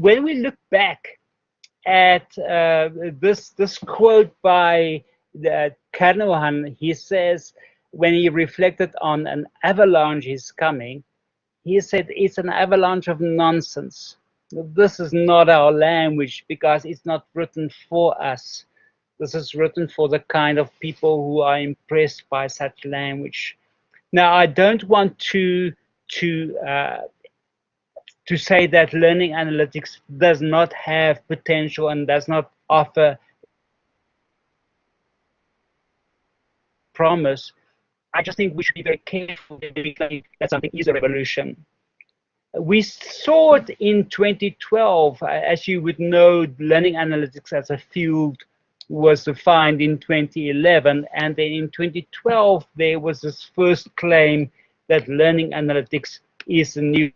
when we look back at this quote by Carnahan, he says, when he reflected on an avalanche is coming, he said it's an avalanche of nonsense. This is not our language because it's not written for us. This is written for the kind of people who are impressed by such language. Now, I don't want to say that learning analytics does not have potential and does not offer promise. I just think we should be very careful that something is a revolution. We saw it in 2012. As you would know, learning analytics as a field was defined in 2011, and then in 2012 there was this first claim that learning analytics is a new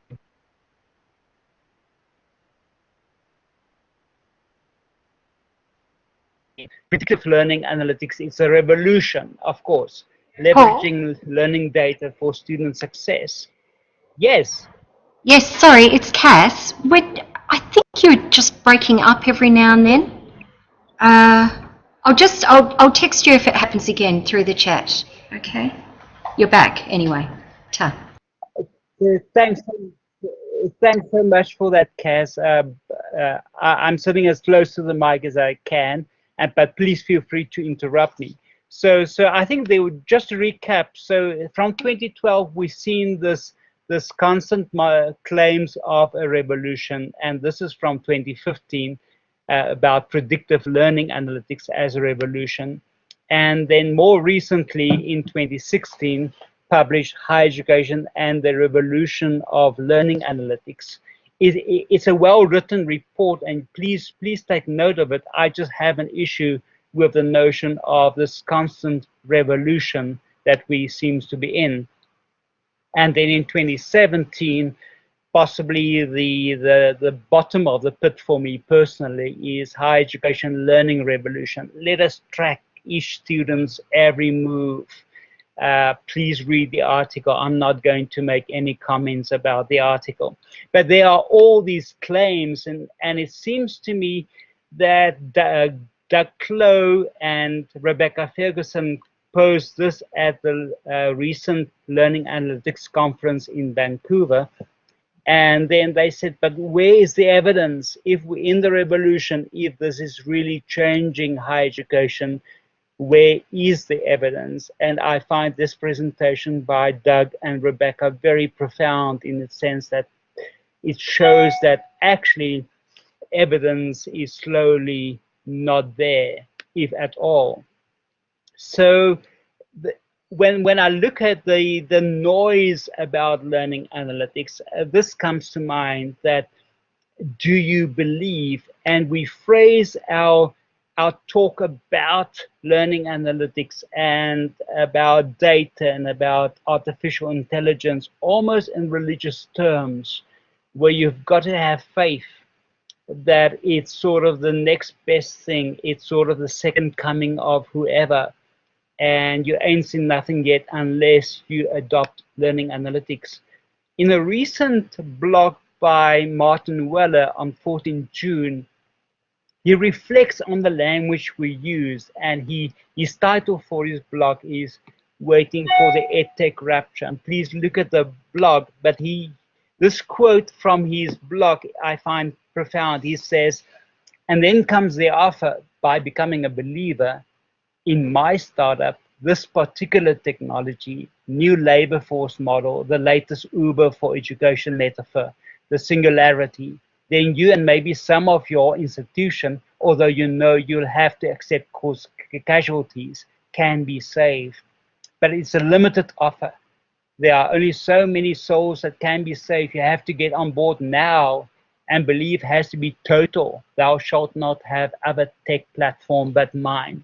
predictive learning analytics is a revolution, of course, leveraging learning data for student success. Yes. Yes, sorry, it's Cass. I think you're just breaking up every now and then. I'll text you if it happens again through the chat. Okay, you're back anyway. Ta. Thanks so much for that, Cass. I'm sitting as close to the mic as I can, but please feel free to interrupt me. So I think they would just to recap. So from 2012, we've seen this constant claims of a revolution, and this is from 2015 about predictive learning analytics as a revolution. And then more recently in 2016, published Higher Education and the Revolution of Learning Analytics. It's a well-written report, and please take note of it. I just have an issue with the notion of this constant revolution that we seems to be in. And then in 2017, possibly the bottom of the pit for me personally is higher education learning revolution. Let us track each student's every move. Please read the article. I'm not going to make any comments about the article. But there are all these claims, and it seems to me that Doug Clow and Rebecca Ferguson posed this at the recent Learning Analytics Conference in Vancouver. And then they said, but where is the evidence? If we're in the revolution, if this is really changing higher education, where is the evidence? And I find this presentation by Doug and Rebecca very profound in the sense that it shows that actually evidence is slowly not there, if at all. So when I look at the noise about learning analytics, this comes to mind that do you believe, and we phrase our talk about learning analytics and about data and about artificial intelligence almost in religious terms, where you've got to have faith that it's sort of the next best thing, it's sort of the second coming of whoever, and you ain't seen nothing yet unless you adopt learning analytics. In a recent blog by Martin Weller on 14 June, he reflects on the language we use, and his title for his blog is Waiting for the EdTech Rapture. And please look at the blog, but this quote from his blog I find profound. He says, and then comes the offer by becoming a believer in my startup, this particular technology, new labor force model, the latest Uber for education metaphor, the singularity, then you and maybe some of your institution, although you know you'll have to accept cost casualties, can be saved. But it's a limited offer. There are only so many souls that can be saved. You have to get on board now, and belief has to be total. Thou shalt not have other tech platform but mine.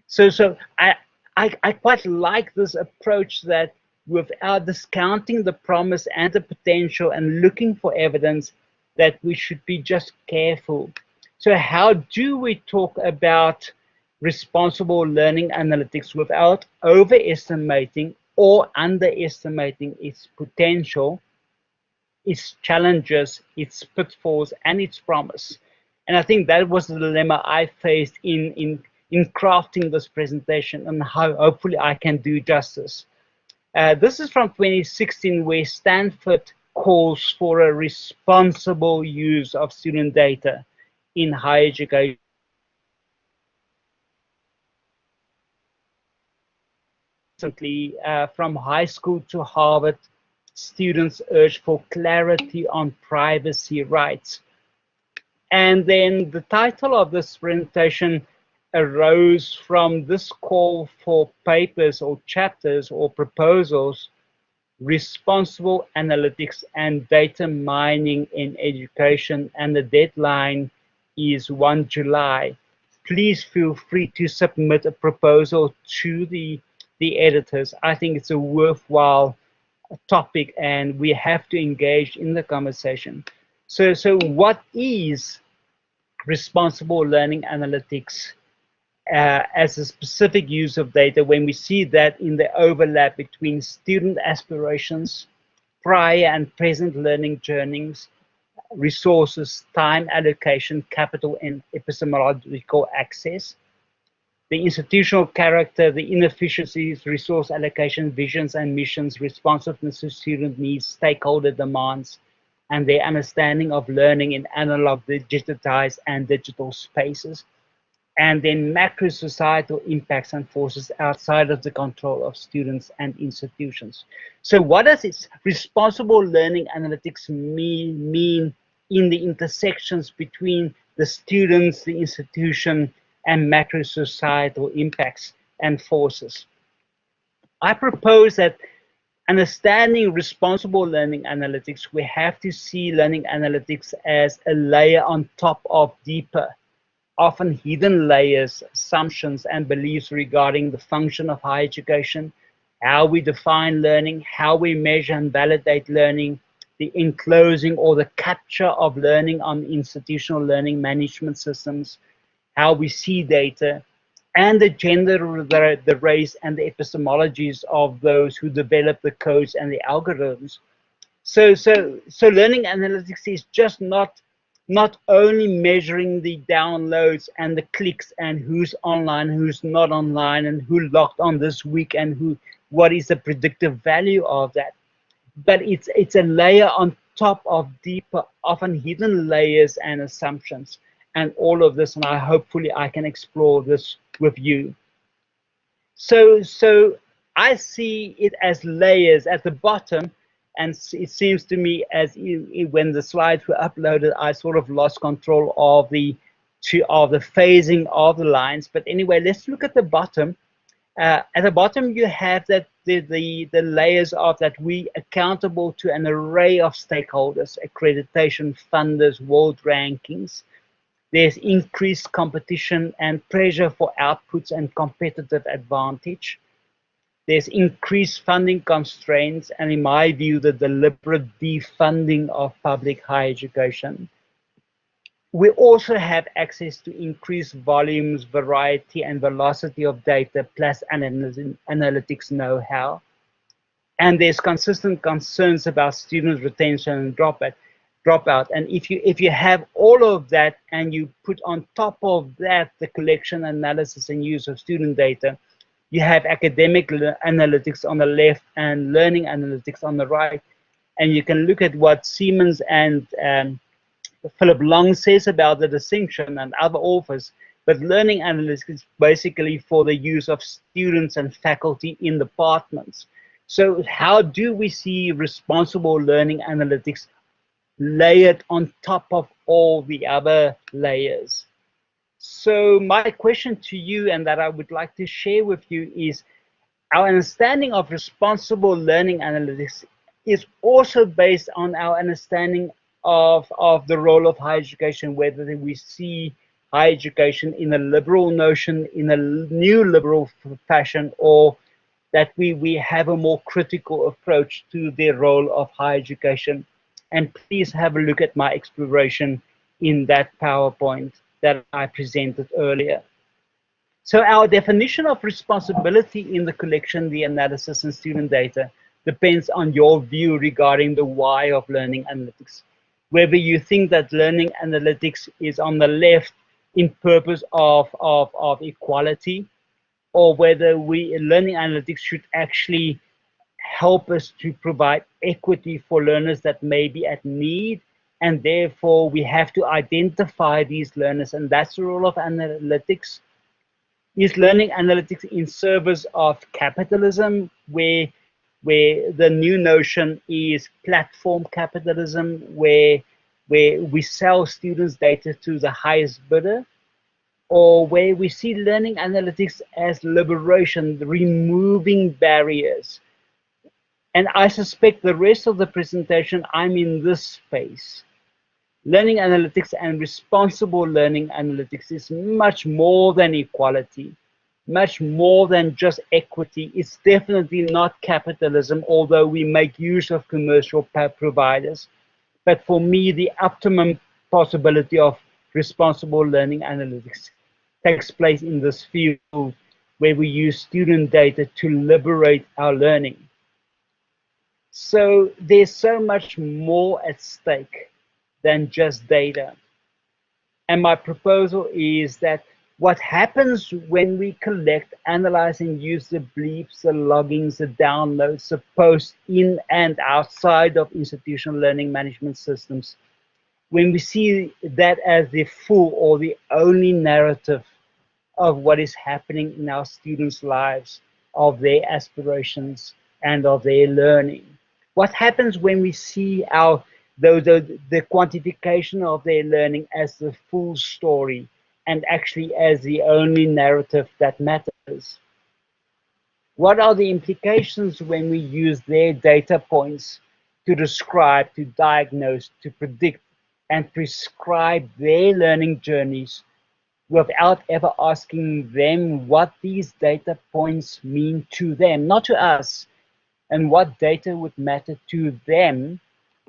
So I quite like this approach that without discounting the promise and the potential and looking for evidence, that we should be just careful. So how do we talk about responsible learning analytics without overestimating or underestimating its potential? its challenges, its pitfalls, and its promise. And I think that was the dilemma I faced in crafting this presentation, and how hopefully I can do justice. This is from 2016, where Stanford calls for a responsible use of student data in higher education. Recently, from high school to Harvard, students urge for clarity on privacy rights. And then the title of this presentation arose from this call for papers or chapters or proposals: responsible analytics and data mining in education, and the deadline is 1 July. Please feel free to submit a proposal to the editors. I think it's a worthwhile topic, and we have to engage in the conversation. So what is responsible learning analytics as a specific use of data, when we see that in the overlap between student aspirations, prior and present learning journeys, resources, time allocation, capital, and epistemological access, the institutional character, the inefficiencies, resource allocation, visions and missions, responsiveness to student needs, stakeholder demands, and their understanding of learning in analog, digitized, and digital spaces, and then macro societal impacts and forces outside of the control of students and institutions. So what does its responsible learning analytics mean in the intersections between the students, the institution, and macro societal impacts and forces? I propose that understanding responsible learning analytics, we have to see learning analytics as a layer on top of deeper, often hidden layers, assumptions, and beliefs regarding the function of higher education, how we define learning, how we measure and validate learning, the enclosing or the capture of learning on institutional learning management systems, how we see data, and the gender, the race, and the epistemologies of those who develop the codes and the algorithms. So learning analytics is just not only measuring the downloads and the clicks and who's online, who's not online, and who logged on this week, and what is the predictive value of that, but it's a layer on top of deeper, often hidden layers and assumptions, and all of this, and hopefully I can explore this with you. So I see it as layers at the bottom, and it seems to me as when the slides were uploaded, I sort of lost control of the phasing of the lines. But anyway, let's look at the bottom. At the bottom, you have that the layers of that we accountable to an array of stakeholders: accreditation, funders, world rankings. There's increased competition and pressure for outputs and competitive advantage. There's increased funding constraints, and in my view, the deliberate defunding of public higher education. We also have access to increased volumes, variety, and velocity of data, plus analytics know-how. And there's consistent concerns about student retention and dropout. And if you have all of that, and you put on top of that the collection, analysis, and use of student data, you have academic analytics on the left and learning analytics on the right. And you can look at what Siemens and Philip Long says about the distinction, and other authors. But learning analytics is basically for the use of students and faculty in departments. So how do we see responsible learning analytics layered on top of all the other layers? So my question to you, and that I would like to share with you, is our understanding of responsible learning analytics is also based on our understanding of the role of higher education, whether we see higher education in a liberal notion, in a new liberal fashion, or that we have a more critical approach to the role of higher education. And please have a look at my exploration in that PowerPoint that I presented earlier. So our definition of responsibility in the collection, the analysis, and student data depends on your view regarding the why of learning analytics. Whether you think that learning analytics is on the left in purpose of equality, or whether learning analytics should actually help us to provide equity for learners that may be at need, and therefore we have to identify these learners, and that's the role of analytics. Is learning analytics in service of capitalism, where the new notion is platform capitalism, where we sell students' data to the highest bidder, or where we see learning analytics as liberation, removing barriers? And I suspect the rest of the presentation, I'm in this space. Learning analytics and responsible learning analytics is much more than equality, much more than just equity. It's definitely not capitalism, although we make use of commercial providers. But for me, the optimum possibility of responsible learning analytics takes place in this field where we use student data to liberate our learning. So there's so much more at stake than just data. And my proposal is that what happens when we collect, analyze, and use the bleeps, the loggings, the downloads, the posts in and outside of institutional learning management systems, when we see that as the full or the only narrative of what is happening in our students' lives, of their aspirations, and of their learning. What happens when we see the quantification of their learning as the full story and actually as the only narrative that matters? What are the implications when we use their data points to describe, to diagnose, to predict, and prescribe their learning journeys without ever asking them what these data points mean to them, not to us, and what data would matter to them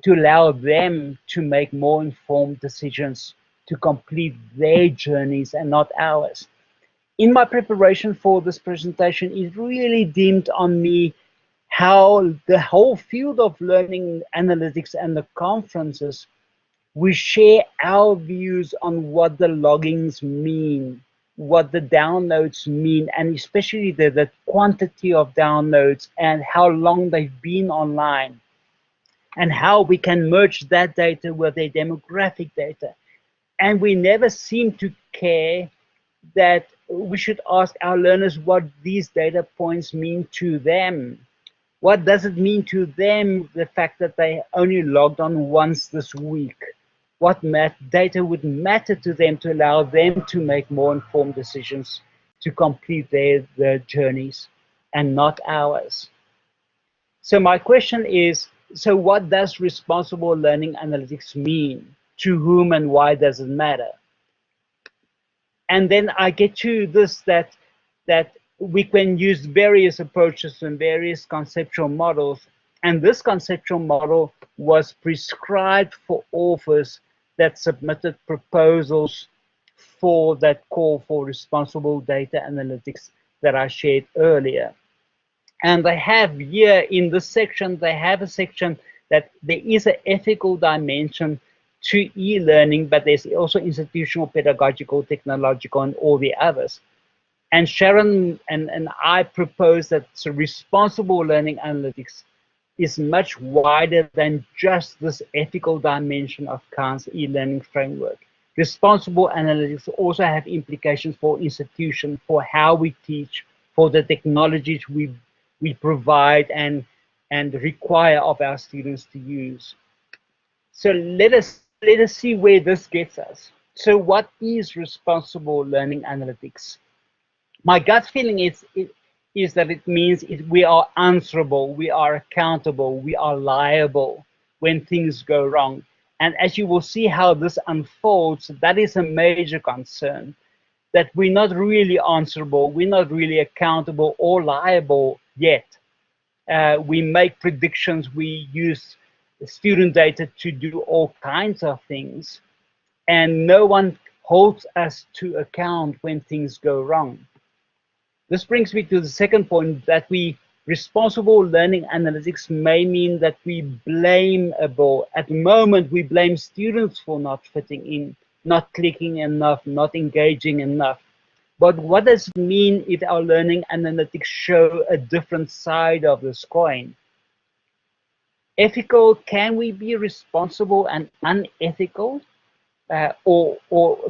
to allow them to make more informed decisions to complete their journeys and not ours? In my preparation for this presentation, it really dimmed on me how the whole field of learning analytics and the conferences, we share our views on what the loggings mean, what the downloads mean, and especially the quantity of downloads and how long they've been online, and how we can merge that data with their demographic data. And we never seem to care that we should ask our learners what these data points mean to them. What does it mean to them, the fact that they only logged on once this week? What data would matter to them to allow them to make more informed decisions to complete their journeys and not ours? So my question is, so what does responsible learning analytics mean? To whom and why does it matter? And then I get to this, that we can use various approaches and various conceptual models. And this conceptual model was prescribed for authors that submitted proposals for that call for responsible data analytics that I shared earlier. And they have here in this section, they have a section that there is an ethical dimension to e-learning, but there's also institutional, pedagogical, technological, and all the others. And Sharon and I propose that so responsible learning analytics is much wider than just this ethical dimension of Kahn's e-learning framework. Responsible analytics also have implications for institutions, for how we teach, for the technologies we provide and require of our students to use. So let us see where this gets us. So what is responsible learning analytics? My gut feeling is that it means we are answerable, we are accountable, we are liable when things go wrong. And as you will see how this unfolds, that is a major concern, that we're not really answerable, we're not really accountable or liable yet. We make predictions, we use student data to do all kinds of things, and no one holds us to account when things go wrong. This brings me to the second point, that we Responsible learning analytics may mean that we blame at the moment we blame students for not fitting in, not clicking enough, not engaging enough. But what does it mean if our learning analytics show a different side of this coin? Ethical, can we be responsible and unethical? Or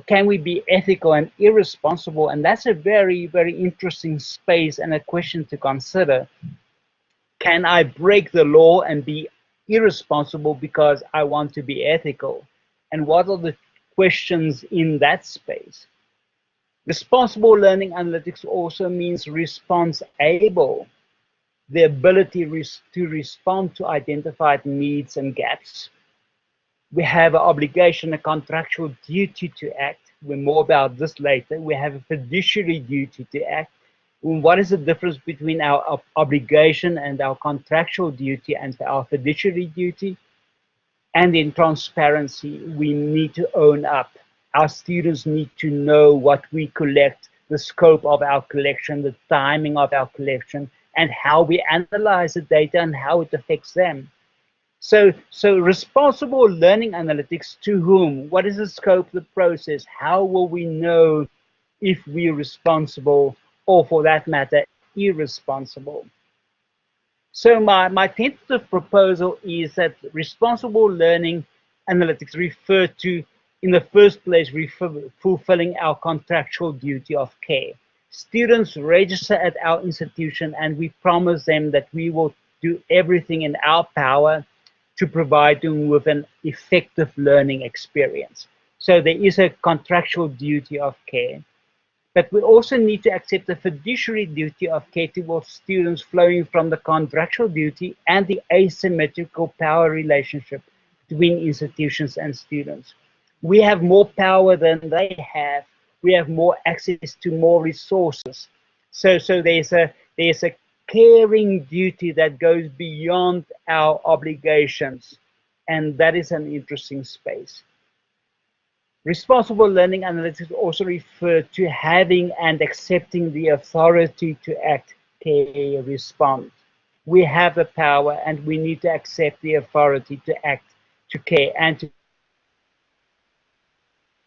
can we be ethical and irresponsible? And that's a very, very interesting space and a question to consider. Can I break the law and be irresponsible because I want to be ethical? And what are the questions in that space? Responsible learning analytics also means response able, the ability to respond to identified needs and gaps. We have an obligation, a contractual duty to act. We're more about this later. We have a fiduciary duty to act. What is the difference between our obligation and our contractual duty and our fiduciary duty? And in transparency, we need to own up. Our students need to know what we collect, the scope of our collection, the timing of our collection, and how we analyze the data and how it affects them. So responsible learning analytics to whom? What is the scope of the process? How will we know if we're responsible or, for that matter, irresponsible? So my tentative proposal is that responsible learning analytics refer to, in the first place, fulfilling our contractual duty of care. Students register at our institution and we promise them that we will do everything in our power to provide them with an effective learning experience. So there is a contractual duty of care. But we also need to accept the fiduciary duty of care towards students flowing from the contractual duty and the asymmetrical power relationship between institutions and students. We have more power than they have. We have more access to more resources. So there's a caring duty that goes beyond our obligations, and that is an interesting space. Responsible learning analytics also refer to having and accepting the authority to act, care, respond. We have the power and we need to accept the authority to act, to care, and to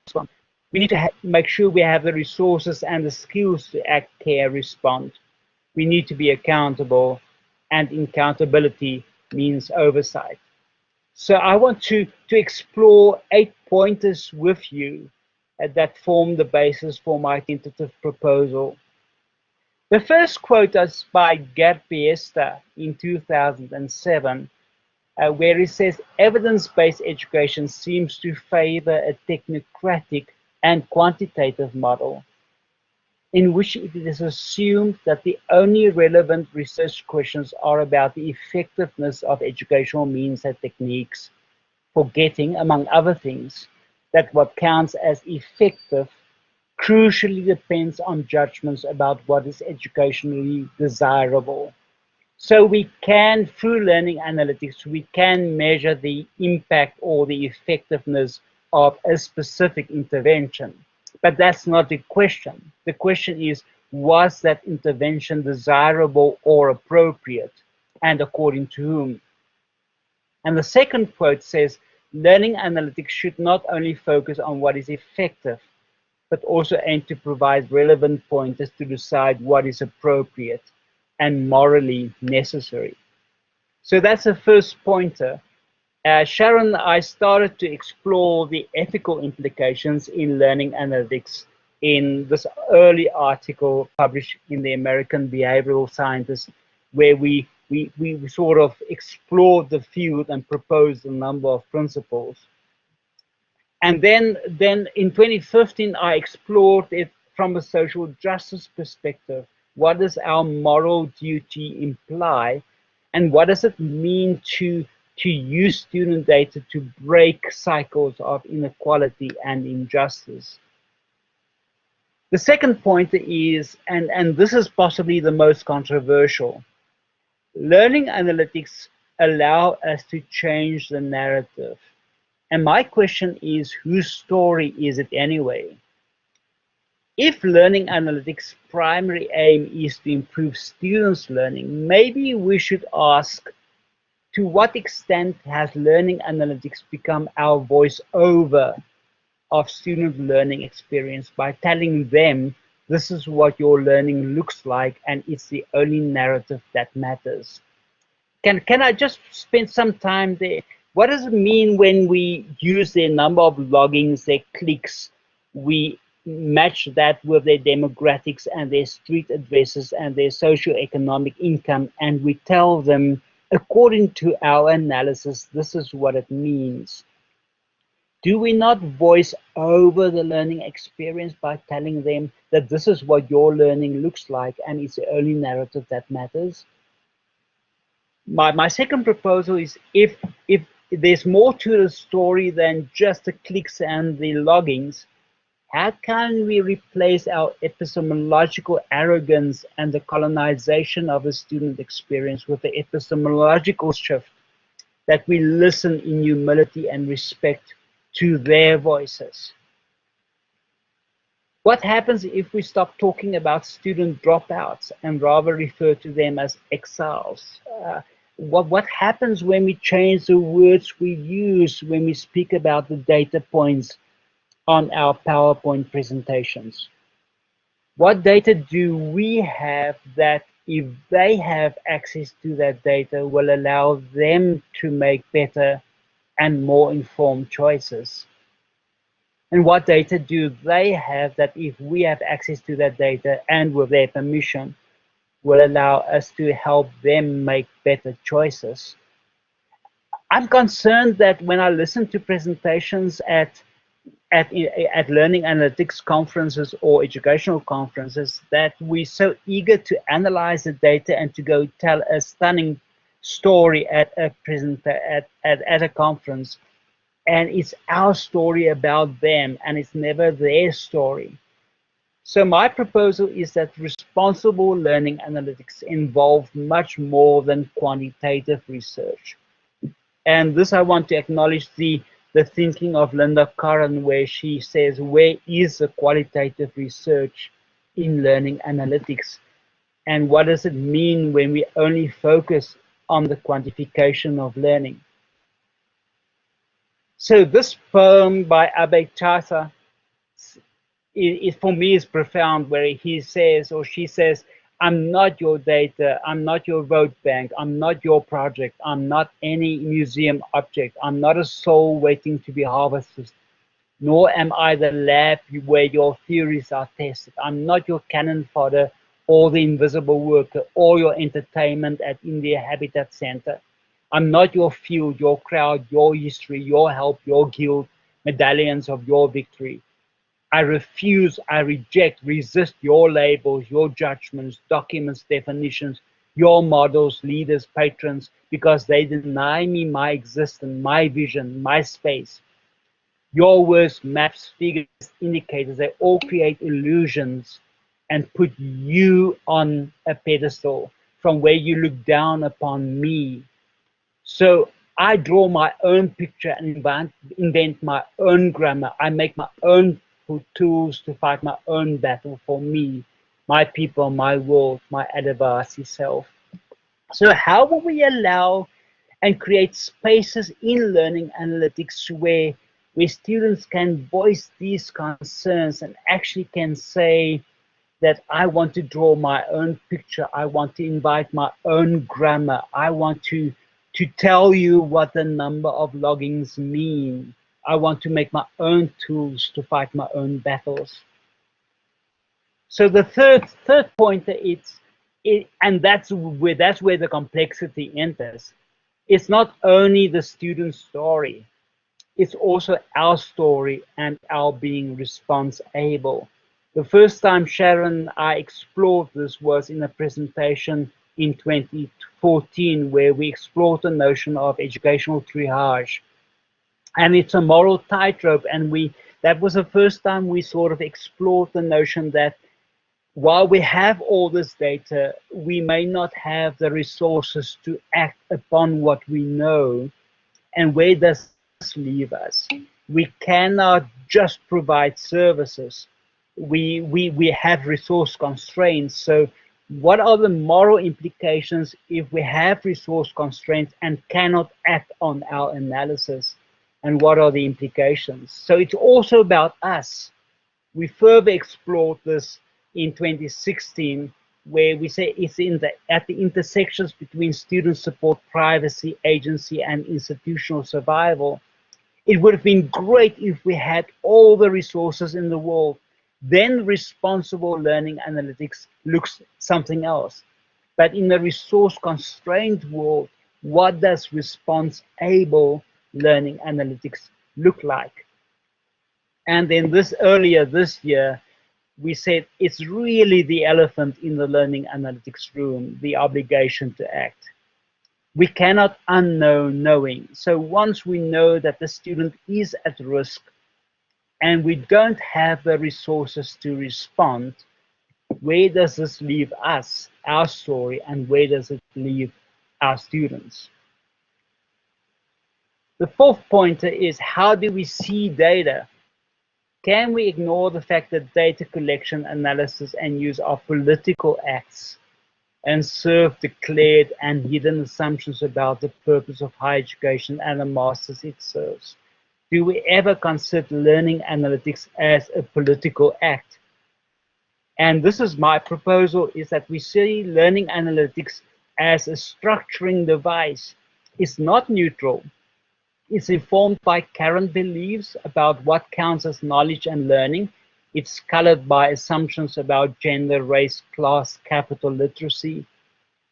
respond. We need to make sure we have the resources and the skills to act, care, respond. We need to be accountable, and accountability means oversight. So I want to explore 8 pointers with you that form the basis for my tentative proposal. The first quote is by Gerd Piesta in 2007, where he says, evidence-based education seems to favor a technocratic and quantitative model, in which it is assumed that the only relevant research questions are about the effectiveness of educational means and techniques, forgetting, among other things, that what counts as effective crucially depends on judgments about what is educationally desirable. So we can, through learning analytics, we can measure the impact or the effectiveness of a specific intervention. But that's not the question. The question is, was that intervention desirable or appropriate, and according to whom? And the second quote says, learning analytics should not only focus on what is effective, but also aim to provide relevant pointers to decide what is appropriate and morally necessary. So that's the first pointer. Sharon, I started to explore the ethical implications in learning analytics in this early article published in the American Behavioral Scientist, where we sort of explored the field and proposed a number of principles. And then in 2015, I explored it from a social justice perspective. What does our moral duty imply? And what does it mean to use student data to break cycles of inequality and injustice? The second point is, and this is possibly the most controversial, learning analytics allow us to change the narrative. And my question is, whose story is it anyway? if learning analytics' primary aim is to improve students' learning, maybe we should ask, to what extent has learning analytics become our voice-over of student learning experience by telling them this is what your learning looks like and it's the only narrative that matters? Can I just spend some time there? What does it mean when we use their number of logins, their clicks, we match that with their demographics and their street addresses and their socioeconomic income, and we tell them, according to our analysis, this is what it means? Do we not voice over the learning experience by telling them that this is what your learning looks like and it's the only narrative that matters? My second proposal is, if there's more to the story than just the clicks and the loggings, how can we replace our epistemological arrogance and the colonization of the student experience with the epistemological shift that we listen in humility and respect to their voices? What happens if we stop talking about student dropouts and rather refer to them as exiles? What happens when we change the words we use when we speak about the data points on our PowerPoint presentations? What data do we have that, if they have access to that data, will allow them to make better and more informed choices? And what data do they have that, if we have access to that data and with their permission, will allow us to help them make better choices? I'm concerned that when I listen to presentations at learning analytics conferences or educational conferences, that we're so eager to analyze the data and to go tell a stunning story at a conference, and it's our story about them and it's never their story. So my proposal is that responsible learning analytics involve much more than quantitative research. And this, I want to acknowledge the thinking of Linda Curran, where she says, where is the qualitative research in learning analytics? And what does it mean when we only focus on the quantification of learning? So this poem by Abhay Chasa, for me, is profound, where he says, or she says, I'm not your data, I'm not your vote bank, I'm not your project, I'm not any museum object, I'm not a soul waiting to be harvested, nor am I the lab where your theories are tested. I'm not your cannon fodder or the invisible worker or your entertainment at India Habitat Center. I'm not your field, your crowd, your history, your help, your guild, medallions of your victory. I refuse, I reject, resist your labels, your judgments, documents, definitions, your models, leaders, patrons, because they deny me my existence, my vision, my space. Your words, maps, figures, indicators, they all create illusions and put you on a pedestal from where you look down upon me. So I draw my own picture and invent my own grammar. I make my own tools to fight my own battle for me, my people, my world, my Adivasi self. So how will we allow and create spaces in learning analytics where students can voice these concerns and actually can say that I want to draw my own picture, I want to invite my own grammar, I want to tell you what the number of loggings mean, I want to make my own tools to fight my own battles. So the third point is, and that's where the complexity enters. It's not only the student's story, it's also our story and our being response able. The first time Sharon and I explored this was in a presentation in 2014, where we explored the notion of educational triage. And it's a moral tightrope, and that was the first time we sort of explored the notion that while we have all this data, we may not have the resources to act upon what we know. And where does this leave us? We cannot just provide services. we have resource constraints. So what are the moral implications if we have resource constraints and cannot act on our analysis? And what are the implications? So it's also about us. We further explored this in 2016, where we say it's at the intersections between student support, privacy, agency, and institutional survival. It would have been great if we had all the resources in the world. Then responsible learning analytics looks something else. But in a resource-constrained world, what does responsible learning analytics look like? And then earlier this year, we said it's really the elephant in the learning analytics room, the obligation to act. We cannot unknow knowing. So once we know that the student is at risk and we don't have the resources to respond, where does this leave us, our story, and where does it leave our students? The fourth pointer is, how do we see data? Can we ignore the fact that data collection, analysis, and use are political acts and serve declared and hidden assumptions about the purpose of higher education and the masters it serves? Do we ever consider learning analytics as a political act? And this is my proposal, is that we see learning analytics as a structuring device. It's not neutral. It's informed by current beliefs about what counts as knowledge and learning. It's colored by assumptions about gender, race, class, capital, literacy,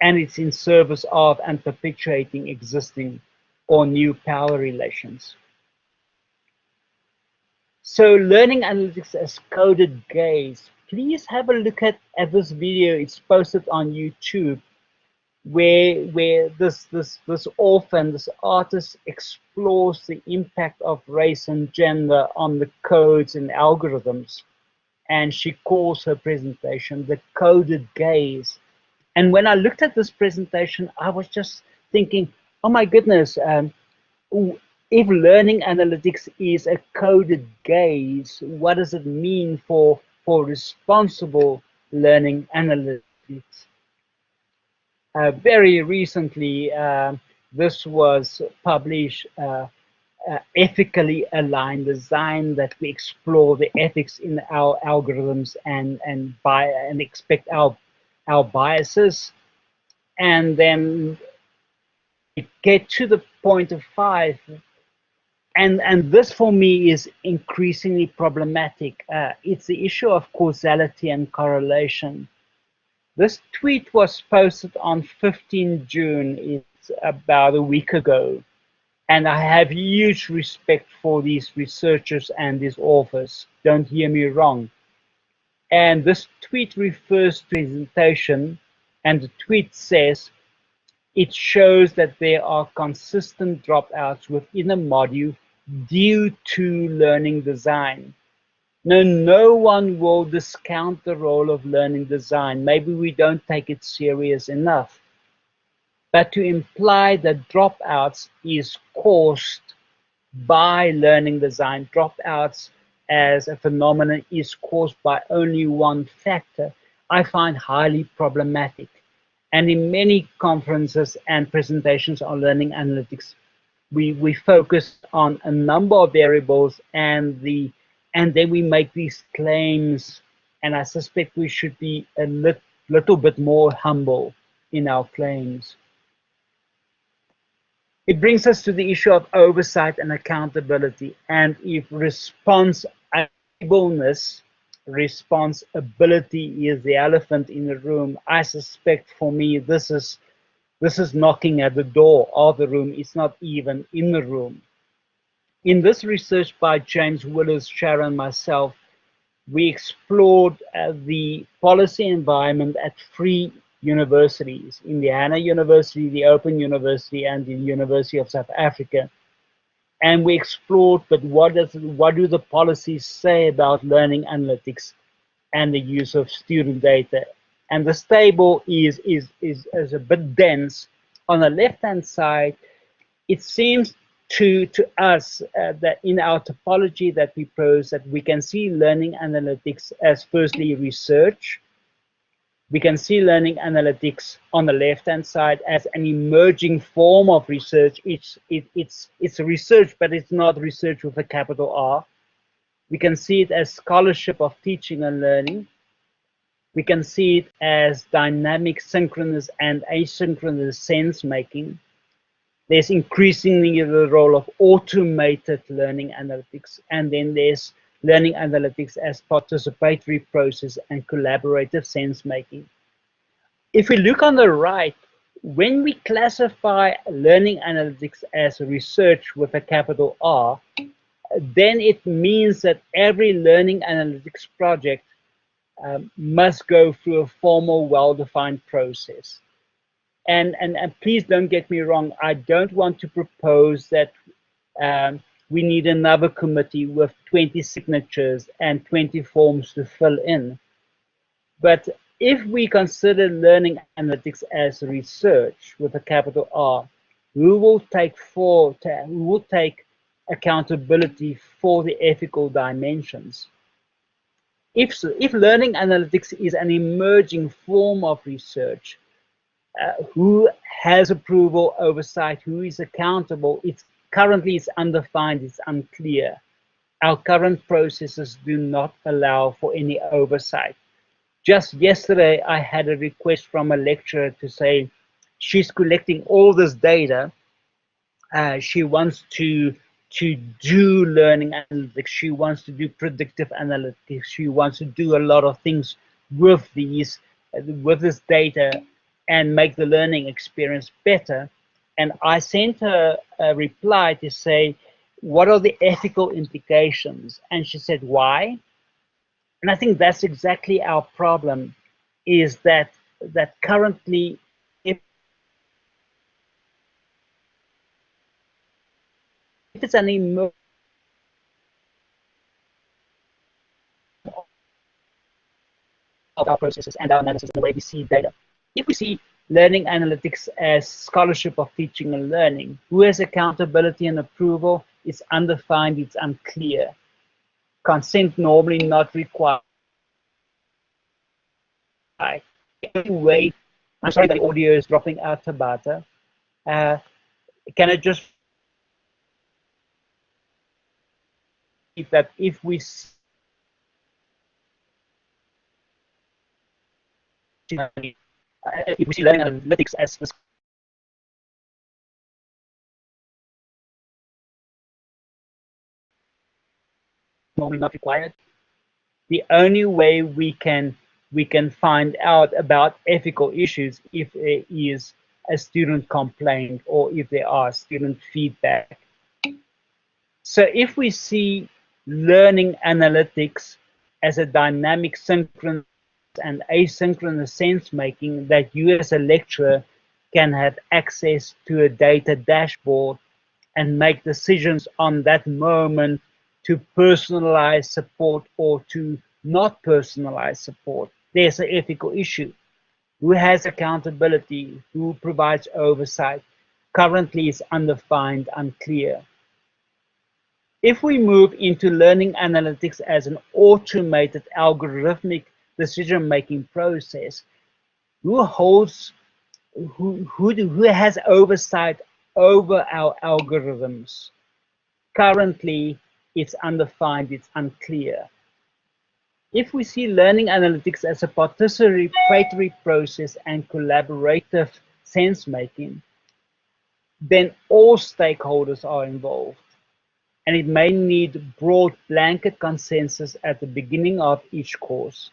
and it's in service of and perpetuating existing or new power relations. So learning analytics as coded gaze. Please have a look at this video. It's posted on YouTube, where this author, this artist, explores the impact of race and gender on the codes and algorithms. And she calls her presentation the coded gaze. And when I looked at this presentation, I was just thinking, oh my goodness, if learning analytics is a coded gaze, what does it mean for responsible learning analytics? Very recently, this was published, ethically aligned design, that we explore the ethics in our algorithms and expect our biases, and then we get to the point of 5, and this for me is increasingly problematic. It's the issue of causality and correlation. This tweet was posted on 15 June. It's about a week ago. And I have huge respect for these researchers and these authors. Don't hear me wrong. And this tweet refers to presentation, and the tweet says, it shows that there are consistent dropouts within a module due to learning design. No one will discount the role of learning design. Maybe we don't take it serious enough. But to imply that dropouts is caused by learning design, dropouts as a phenomenon is caused by only one factor, I find highly problematic. And in many conferences and presentations on learning analytics, we focus on a number of variables, and then we make these claims, and I suspect we should be a little bit more humble in our claims. It brings us to the issue of oversight and accountability, and if responsibility is the elephant in the room, I suspect for me this is knocking at the door of the room. It's not even in the room. In this research by James Willis, Sharon, and myself, we explored the policy environment at 3 universities: Indiana University, the Open University, and the University of South Africa. And we explored, but what do the policies say about learning analytics and the use of student data? And this table is a bit dense. On the left-hand side, it seems to us that in our topology that we pose, that we can see learning analytics as firstly research. We can see learning analytics on the left-hand side as an emerging form of research. It's research, but it's not research with a capital R. We can see it as scholarship of teaching and learning. We can see it as dynamic, synchronous, and asynchronous sense making. There's increasingly the role of automated learning analytics, and then there's learning analytics as participatory process and collaborative sense making. If we look on the right, when we classify learning analytics as research with a capital R, then it means that every learning analytics project must go through a formal, well-defined process. And please don't get me wrong, I don't want to propose that we need another committee with 20 signatures and 20 forms to fill in. But if we consider learning analytics as research with a capital R, we will take accountability for the ethical dimensions. If learning analytics is an emerging form of research, who has approval, oversight, who is accountable? Currently it's undefined, it's unclear. Our current processes do not allow for any oversight. Just yesterday, I had a request from a lecturer to say she's collecting all this data. She wants to do learning analytics. She wants to do predictive analytics. She wants to do a lot of things with this data and make the learning experience better. And I sent her a reply to say, what are the ethical implications? And she said, why? And I think that's exactly our problem, is that currently, if it's an emerging of our processes and our analysis and the way we see data. If we see learning analytics as scholarship of teaching and learning, who has accountability and approval? It's undefined, it's unclear. Consent normally not required. Anyway, I'm sorry that the audio is dropping out, Tabata. Can I just that if we see learning analytics as this normally not required, the only way we can find out about ethical issues if there is a student complaint or if there are student feedback. So if we see learning analytics as a dynamic, synchronous and asynchronous sense making, that you as a lecturer can have access to a data dashboard and make decisions on that moment to personalize support or to not personalize support, there's an ethical issue. Who has accountability? Who provides oversight? Currently it's undefined, unclear. If we move into learning analytics as an automated algorithmic decision-making process, who has oversight over our algorithms? Currently, it's undefined, it's unclear. If we see learning analytics as a participatory process and collaborative sense-making, then all stakeholders are involved. And it may need broad blanket consensus at the beginning of each course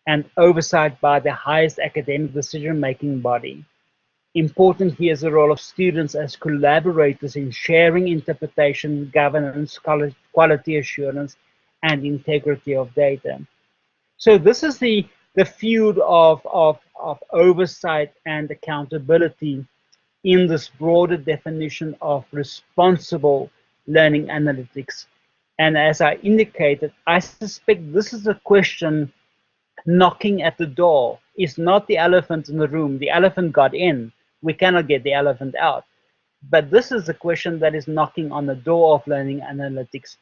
and oversight by the highest academic decision-making body. Important here is the role of students as collaborators in sharing interpretation, governance, quality assurance, and integrity of data. So this is the field of oversight and accountability in this broader definition of responsible learning analytics. And as I indicated, I suspect this is a question knocking at the door. It's not the elephant in the room. The elephant got in. We cannot get the elephant out. But this is the question that is knocking on the door of learning analytics.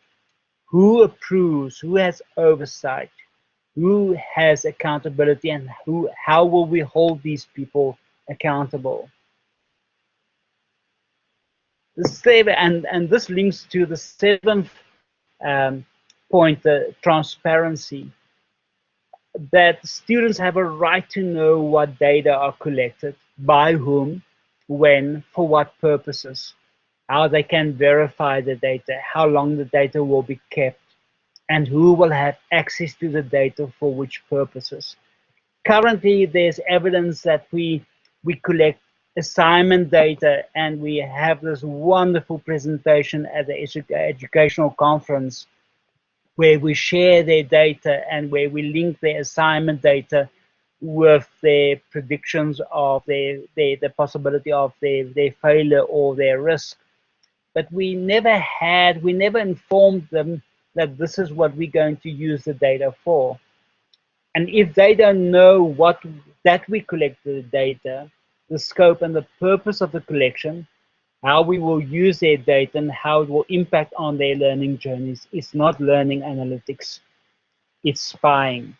Who approves? Who has oversight? Who has accountability? And how will we hold these people accountable? And this links to the seventh point, the transparency, that students have a right to know what data are collected, by whom, when, for what purposes, how they can verify the data, how long the data will be kept, and who will have access to the data for which purposes. Currently, there's evidence that we collect assignment data, and we have this wonderful presentation at the educational conference where we share their data and where we link their assignment data with their predictions of the possibility of their failure or their risk. But we never informed them that this is what we're going to use the data for. And if they don't know that we collect the data, the scope and the purpose of the collection, how we will use their data and how it will impact on their learning journeys, it's not learning analytics, it's spying.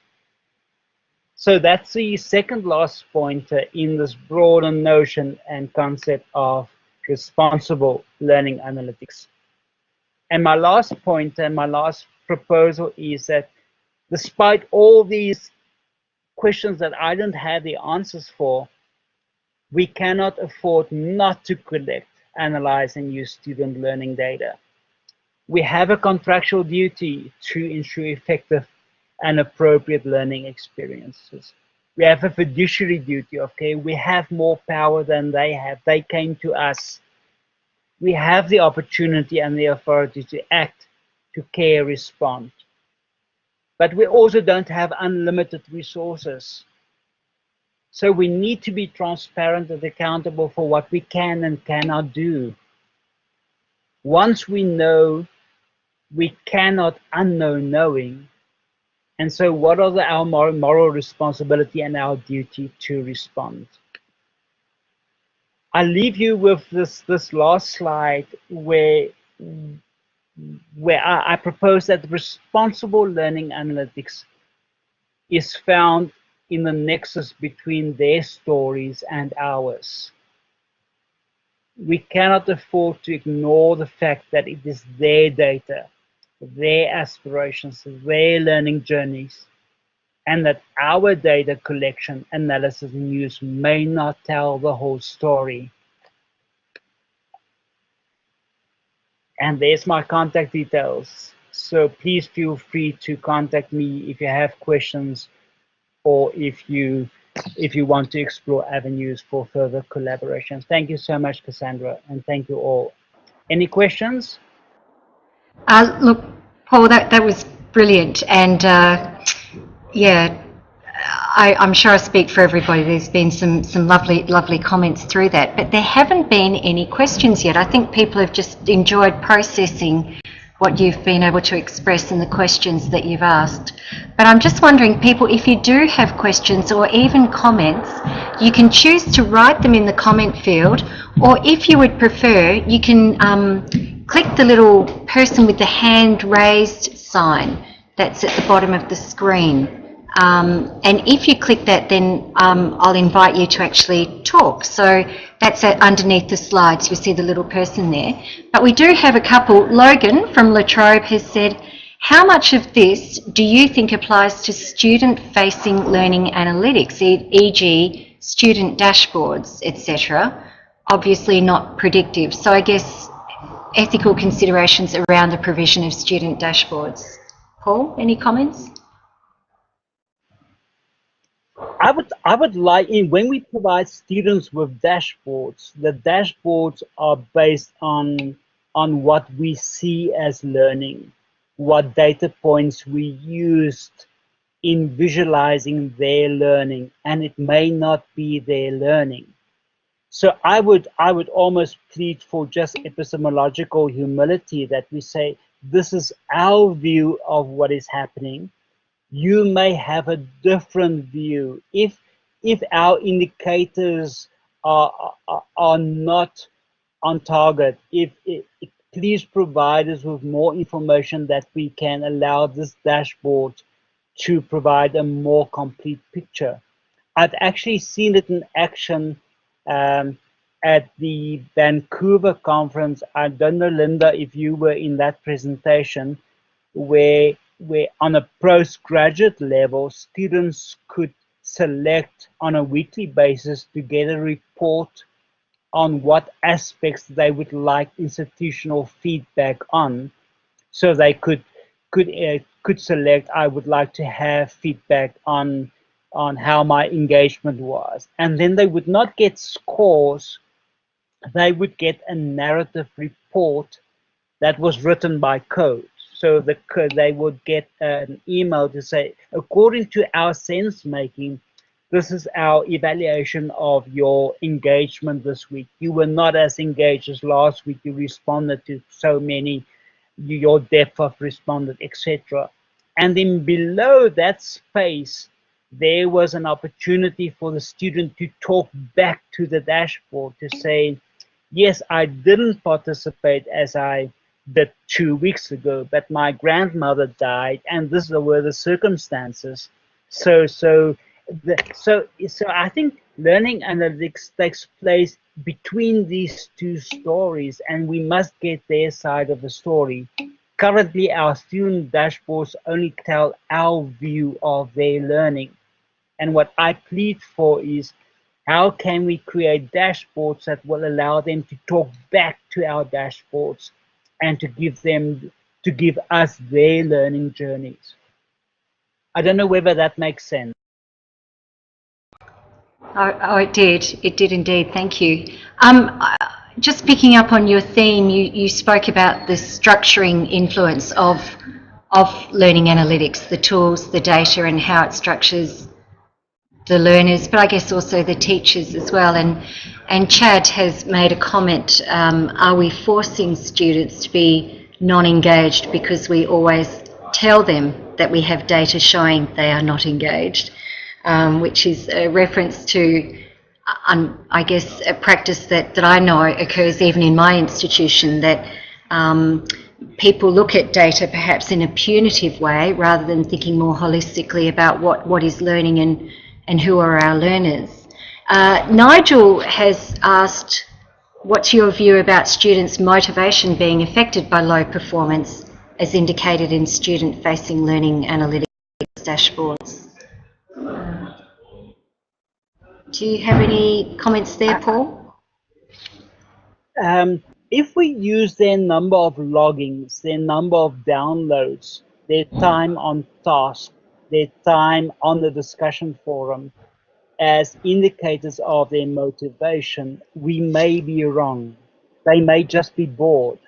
So that's the second last point in this broader notion and concept of responsible learning analytics. And my last point and my last proposal is that despite all these questions that I don't have the answers for, we cannot afford not to collect, analyze, and use student learning data. We have a contractual duty to ensure effective and appropriate learning experiences. We have a fiduciary duty, okay? We have more power than they have. They came to us. We have the opportunity and the authority to act, to care, respond. But we also don't have unlimited resources. So we need to be transparent and accountable for what we can and cannot do. Once we know, we cannot unknow knowing. And so what are our moral responsibility and our duty to respond? I'll leave you with this last slide where I propose that responsible learning analytics is found in the nexus between their stories and ours. We cannot afford to ignore the fact that it is their data, their aspirations, their learning journeys, and that our data collection, analysis, and use may not tell the whole story. And there's my contact details. So please feel free to contact me if you have questions or if you want to explore avenues for further collaboration. Thank you so much, Cassandra, and thank you all. Any questions? Look, Paul, that was brilliant, and yeah, I'm sure I speak for everybody. There's been some lovely comments through that, but there haven't been any questions yet. I think people have just enjoyed processing what you've been able to express in the questions that you've asked. But I'm just wondering, people, if you do have questions or even comments, you can choose to write them in the comment field, or if you would prefer, you can click the little person with the hand raised sign that's at the bottom of the screen. And if you click that, then I'll invite you to actually talk. So that's underneath the slides. You see the little person there. But we do have a couple. Logan from La Trobe has said, how much of this do you think applies to student-facing learning analytics, e.g. student dashboards, etc.? Obviously not predictive. So I guess ethical considerations around the provision of student dashboards. Paul, any comments? I would like, when we provide students with dashboards, the dashboards are based on what we see as learning, what data points we used in visualizing their learning, and it may not be their learning. So I would almost plead for just epistemological humility, that we say, this is our view of what is happening. You may have a different view. If our indicators are not on target. Please provide us with more information that we can allow this dashboard to provide a more complete picture. I've actually seen it in action at the Vancouver conference. I don't know, Linda, if you were in that presentation, where on a postgraduate level, students could select on a weekly basis to get a report on what aspects they would like institutional feedback on. So they could select, I would like to have feedback on how my engagement was. And then they would not get scores, they would get a narrative report that was written by code. So they would get an email to say, according to our sense making, this is our evaluation of your engagement this week. You were not as engaged as last week. You responded to so many, your depth of responded, etc. And then below that space, there was an opportunity for the student to talk back to the dashboard to say, yes, I didn't participate as I did 2 weeks ago, but my grandmother died, and these were the circumstances. So I think learning analytics takes place between these two stories, and we must get their side of the story. Currently, our student dashboards only tell our view of their learning. And what I plead for is, how can we create dashboards that will allow them to talk back to our dashboards and to give us their learning journeys? I don't know whether that makes sense. Oh, it did. It did indeed. Thank you. Just picking up on your theme, you spoke about the structuring influence of learning analytics, the tools, the data, and how it structures the learners, but I guess also the teachers as well. And Chad has made a comment, are we forcing students to be non-engaged because we always tell them that we have data showing they are not engaged, which is a reference to, I guess, a practice that I know occurs even in my institution, that people look at data perhaps in a punitive way rather than thinking more holistically about what is learning and who are our learners. Nigel has asked, what's your view about students' motivation being affected by low performance as indicated in student-facing learning analytics dashboards? Do you have any comments there, Paul? If we use their number of loggings, their number of downloads, their time on task, their time on the discussion forum as indicators of their motivation, we may be wrong. They may just be bored.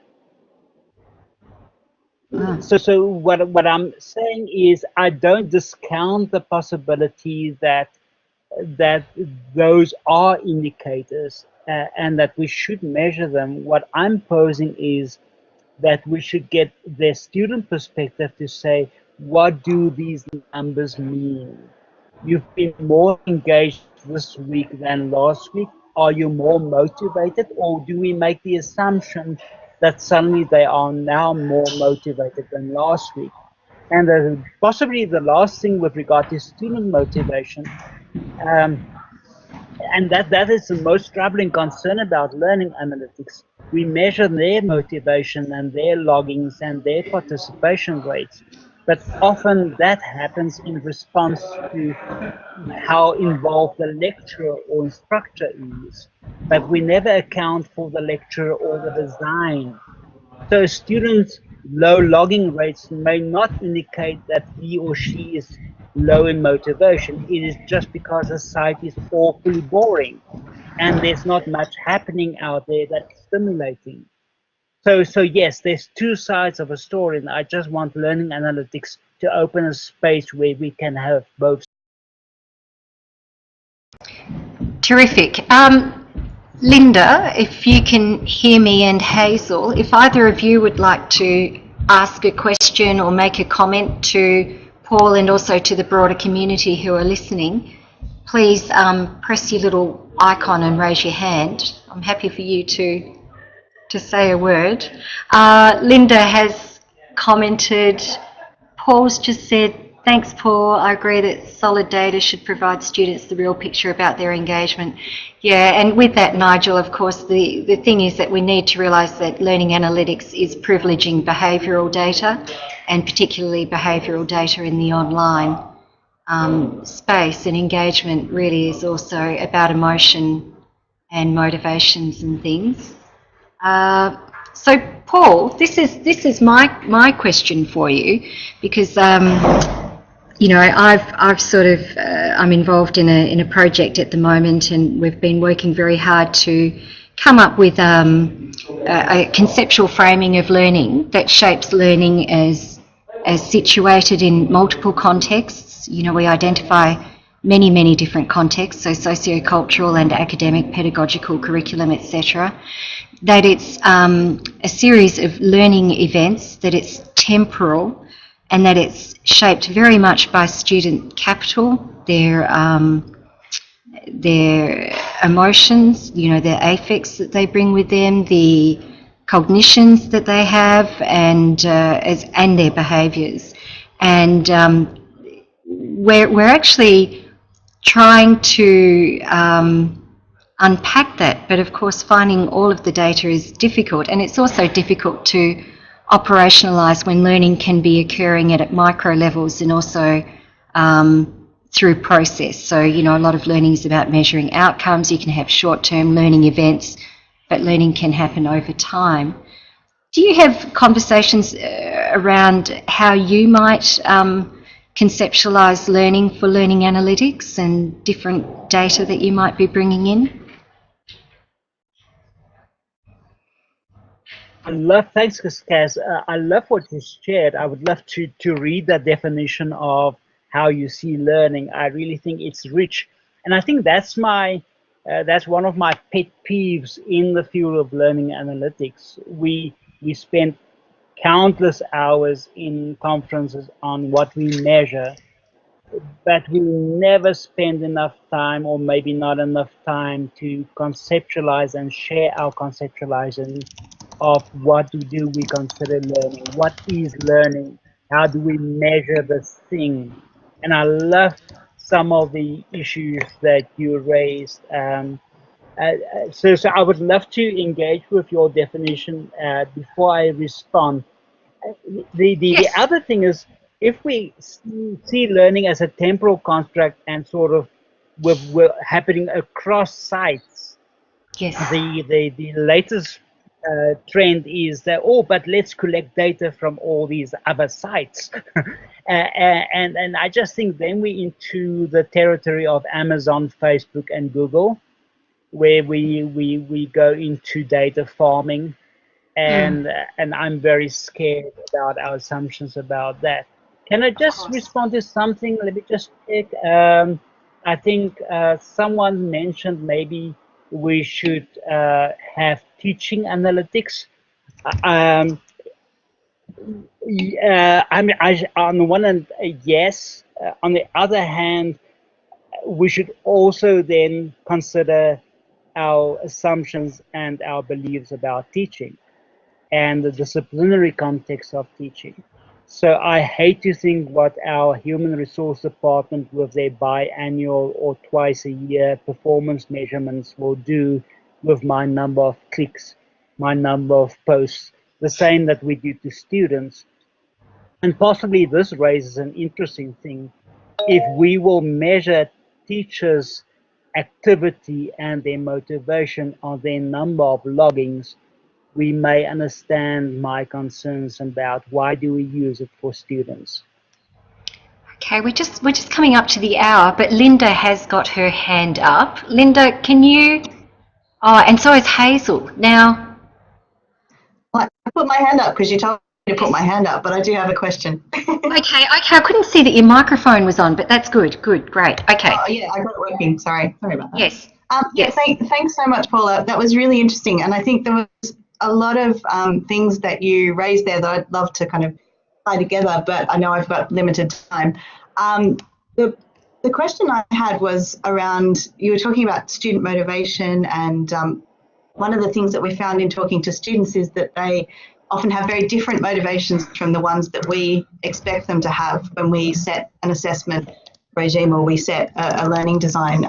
So what I'm saying is, I don't discount the possibility that those are indicators and that we should measure them. What I'm posing is that we should get the student perspective to say, what do these numbers mean? You've been more engaged this week than last week. Are you more motivated, or do we make the assumption that suddenly they are now more motivated than last week? And possibly the last thing with regard to student motivation, and that is the most troubling concern about learning analytics. We measure their motivation and their loggings and their participation rates, but often that happens in response to how involved the lecturer or instructor is, but we never account for the lecturer or the design. So students' low logging rates may not indicate that he or she is low in motivation. It is just because the site is awfully boring and there's not much happening out there that's stimulating. So yes, there's two sides of a story, and I just want learning analytics to open a space where we can have both. Terrific. Linda, if you can hear me, and Hazel, if either of you would like to ask a question or make a comment to Paul and also to the broader community who are listening, please press your little icon and raise your hand. I'm happy for you to to say a word. Linda has commented, Paul's just said, thanks Paul, I agree that solid data should provide students the real picture about their engagement. Yeah, and with that, Nigel, of course, the thing is that we need to realise that learning analytics is privileging behavioural data, and particularly behavioural data in the online space, and engagement really is also about emotion and motivations and things. So Paul, this is my question for you, because you know, I've sort of I'm involved in a project at the moment, and we've been working very hard to come up with a conceptual framing of learning that shapes learning as situated in multiple contexts. You know, we identify many different contexts, so socio-cultural and academic, pedagogical, curriculum, etc. That it's a series of learning events, that it's temporal, and that it's shaped very much by student capital, their emotions, you know, their affects that they bring with them, the cognitions that they have, and their behaviours. And we're actually trying to unpack that, but of course finding all of the data is difficult, and it's also difficult to operationalise when learning can be occurring at micro levels and also through process. So, you know, a lot of learning is about measuring outcomes. You can have short-term learning events, but learning can happen over time. Do you have conversations around how you might conceptualise learning for learning analytics and different data that you might be bringing in? Thanks, Kaz. I love what you shared. I would love to read that definition of how you see learning. I really think it's rich, and I think that's one of my pet peeves in the field of learning analytics. We spend countless hours in conferences on what we measure, but we never spend enough time, or maybe not enough time, to conceptualize and share our conceptualization of what do we consider learning, what is learning, how do we measure this thing. And I love some of the issues that you raised. So I would love to engage with your definition before I respond. The other thing is, if we see learning as a temporal construct and sort of we're happening across sites, Yes. The latest trend is that, but let's collect data from all these other sites. and I just think then we're into the territory of Amazon, Facebook, and Google, where we go into data farming, and I'm very scared about our assumptions about that. Can I just respond to something? Let me just check. I think someone mentioned maybe we should have teaching analytics. I mean, on the one hand, yes. On the other hand, we should also then consider our assumptions and our beliefs about teaching and the disciplinary context of teaching. So I hate to think what our human resource department with their biannual or twice a year performance measurements will do with my number of clicks, my number of posts, the same that we do to students. And possibly this raises an interesting thing. If we will measure teachers' activity and their motivation on their number of loggings, we may understand my concerns about why do we use it for students. Okay, we're just coming up to the hour, but Linda has got her hand up. Linda, can you? Oh, and so is Hazel. Now, I put my hand up because you told me to put my hand up, but I do have a question. okay. I couldn't see that your microphone was on, but that's good. Good, great. Okay. Oh yeah, I got it working. Sorry about that. Yes. Yes. Thanks so much, Paula. That was really interesting, and I think there was a lot of things that you raised there that I'd love to kind of tie together, but I know I've got limited time. The question I had was around, you were talking about student motivation and one of the things that we found in talking to students is that they often have very different motivations from the ones that we expect them to have when we set an assessment regime or we set a learning design.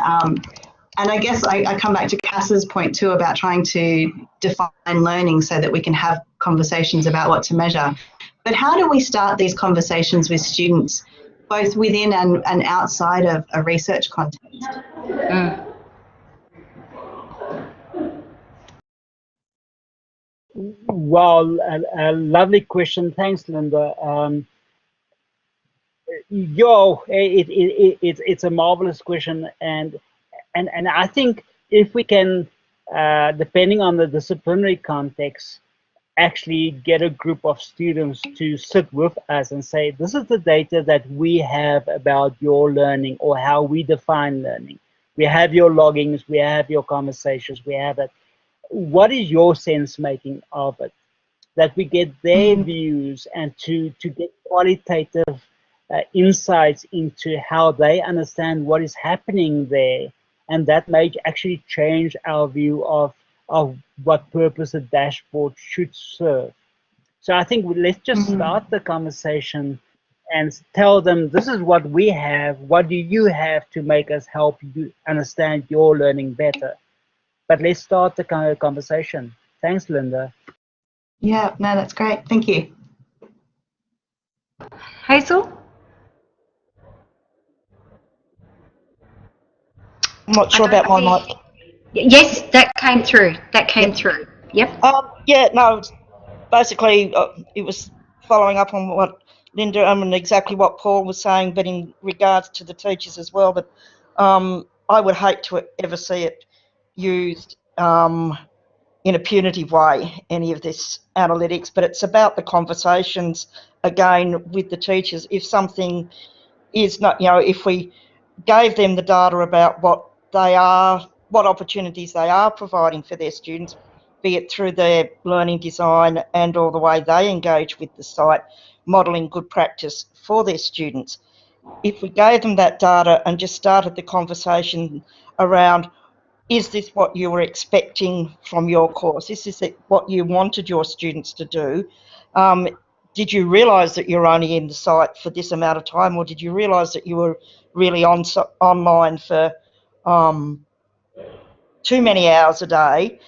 And I guess I come back to Cass's point too about trying to define learning so that we can have conversations about what to measure. But how do we start these conversations with students, both within and outside of a research context? Wow, a lovely question. Thanks, Linda. It's a marvelous question, and I think if we can, depending on the disciplinary context, actually get a group of students to sit with us and say, this is the data that we have about your learning or how we define learning. We have your loggings, we have your conversations, we have it. What is your sense making of it? That we get their views and to get qualitative insights into how they understand what is happening there, and that may actually change our view of what purpose a dashboard should serve. So I think let's just start the conversation and tell them, this is what we have, what do you have to make us help you understand your learning better? But let's start the kind of conversation. Thanks, Linda. Yeah, no, that's great. Thank you. Hazel? I'm not sure about my mic. Yes, that came through. That came through. Yep. Yeah, no, basically it was following up on what Linda and exactly what Paul was saying, but in regards to the teachers as well. But I would hate to ever see it used in a punitive way, any of this analytics, but it's about the conversations again with the teachers. If something is not, if we gave them the data about what opportunities they are providing for their students, be it through their learning design and or the way they engage with the site, modelling good practice for their students. If we gave them that data and just started the conversation around, is this what you were expecting from your course? Is this what you wanted your students to do? Did you realise that you're only in the site for this amount of time, or did you realise that you were really online for too many hours a day?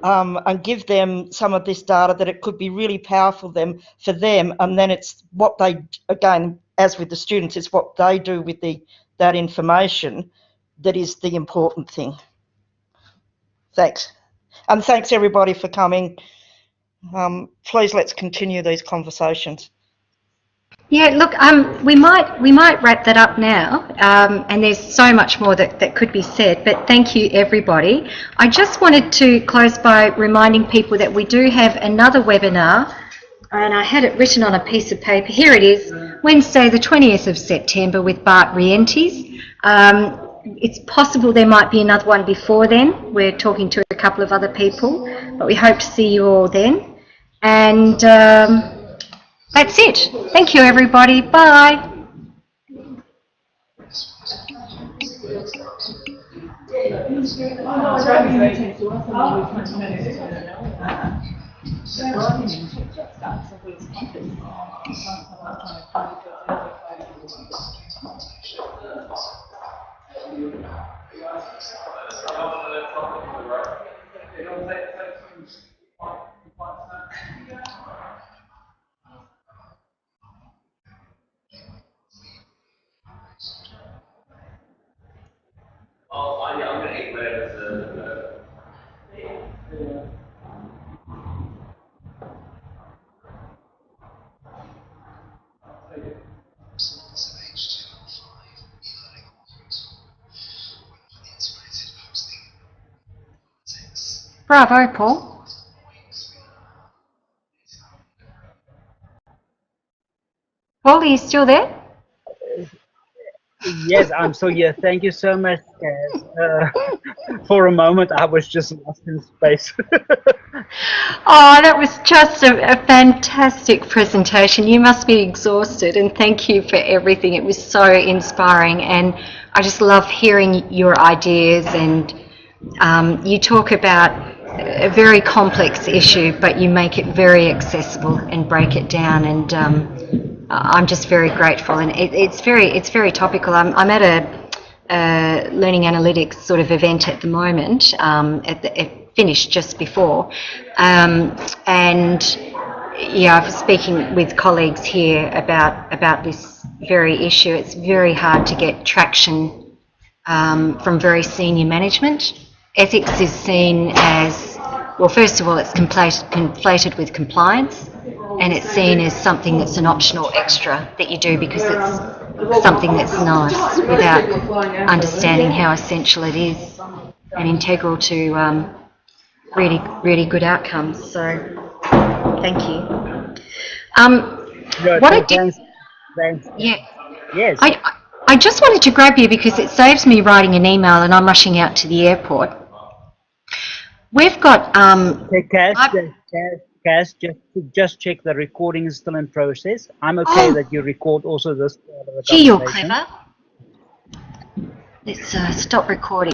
And give them some of this data that it could be really powerful for them, and then it's what they, again, as with the students, it's what they do with that information that is the important thing. Thanks. And thanks everybody for coming. Please let's continue these conversations. Yeah, look, we might wrap that up now, and there's so much more that could be said, but thank you everybody. I just wanted to close by reminding people that we do have another webinar, and I had it written on a piece of paper. Here it is, Wednesday the 20th of September with Bart Rientes. It's possible there might be another one before then. We're talking to a couple of other people, but we hope to see you all then. And that's it. Thank you, everybody. Bye. I'm going to eat whatever's Bravo, Paul. Paul, are you still there? Yes, I'm still here. Thank you so much, Kaz. For a moment, I was just lost in space. Oh, that was just a fantastic presentation. You must be exhausted, and thank you for everything. It was so inspiring, and I just love hearing your ideas. And you talk about a very complex issue, but you make it very accessible and break it down. And I'm just very grateful, and it's very topical. I'm at a learning analytics sort of event at the moment. It finished just before, and yeah, I was speaking with colleagues here about this very issue. It's very hard to get traction from very senior management. Ethics is seen as, well, first of all, it's conflated with compliance, and it's seen as something that's an optional extra that you do because it's something that's nice, without understanding how essential it is and integral to really good outcomes. So, thank you. What I did, Thanks. yeah, Yes. I just wanted to grab you because it saves me writing an email and I'm rushing out to the airport. We've got Hey, Cass, just check the recording is still in process. I'm okay that you record also this part of the gee, you're conversation. clever. Let's stop recording.